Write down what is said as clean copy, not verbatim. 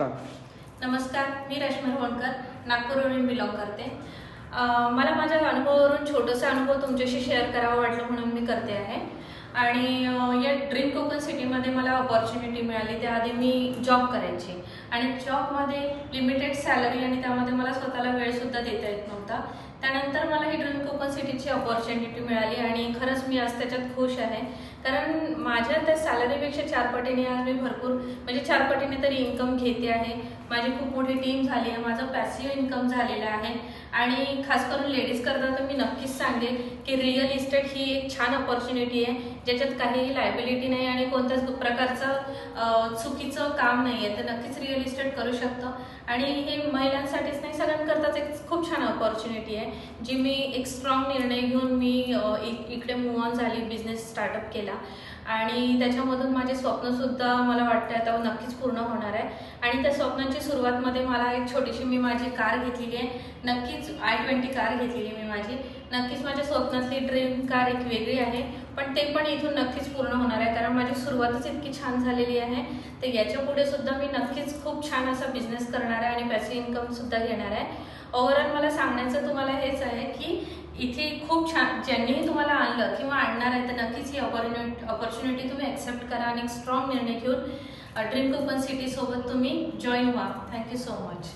Start. नमस्कार, मी रश्मी होणकर, नागपूरवरून belong करते। मला माझ्या अनुभवावरून छोटासा अनुभव तुमच्याशी शेअर करावा वाटलं म्हणून मी करते आहे। आणि या ड्रीम कोकण सिटीमध्ये मला अपॉर्च्युनिटी मिळाली। त्याआधी मी जॉब करायची आणि जॉबमध्ये लिमिटेड सॅलरी आणि त्यामध्ये मला स्वतःला वेळसुद्धा देता येत नव्हता। त्यानंतर मला ही ड्रीम कोकण सिटीची अपॉर्च्युनिटी मिळाली आणि खरंच मी आज त्याच्यात खुश आहे, कारण माझ्या त्या सॅलरीपेक्षा 4 पटीने आज मी भरपूर म्हणजे 4 पटीने तरी इन्कम घेते आहे। माझी खूप मोठी टीम झाली आहे, माझं पॅसिव्ह इन्कम झालेलं आहे आणि खास करून लेडीज करता तर मी नक्कीच सांगेन की रिअल इस्टेट ही एक छान अपॉर्च्युनिटी आहे, ज्याच्यात काहीही लायबिलिटी नाही आणि कोणत्याच प्रकारचं चुकीचं काम नाही आहे। तर नक्कीच रिअल इस्टेट करू शकतो आणि हे महिलांसाठीच नाही, सगळ्यांकरताच एक खूप छान अपॉर्च्युनिटी आहे, जी मी एक स्ट्रॉंग निर्णय घेऊन मी इकडे मूव्ह ऑन झाली, बिझनेस स्टार्टअप केला आणि त्याच्यामधून माझे स्वप्नसुद्धा मला वाटतं आता नक्कीच पूर्ण होणार आहे। आणि त्या स्वप्नांची सुरुवातमध्ये मला एक छोटीशी मी माझी कार घेतलेली आहे, नक्कीच i20 कार घेतलेली मी माझी। नक्कीच माझ्या स्वप्नातली ड्रीम कार एक वेगळी आहे, पण ते पण इथून नक्कीच पूर्ण होणार आहे, कारण माझी सुरुवातच इतकी छान झालेली आहे। तर याच्या पुढे सुद्धा मी नक्कीच खूप छान असा बिझनेस करणार आहे आणि पॅसिव्ह इन्कम सुद्धा घेणार आहे। ओव्हरऑल मला सांगण्याचं तुम्हाला हेच आहे की इथे खूप छान ज्यांनीही तुम्हाला आणलं किंवा आणणार आहे तर नक्कीच ही अपॉर्च्युनिटी तुम्ही ॲक्सेप्ट करा आणि एक स्ट्रॉंग निर्णय घेऊन ड्रीम कोकण सिटी सोबत तुम्ही जॉईन व्हा। Thank you so much.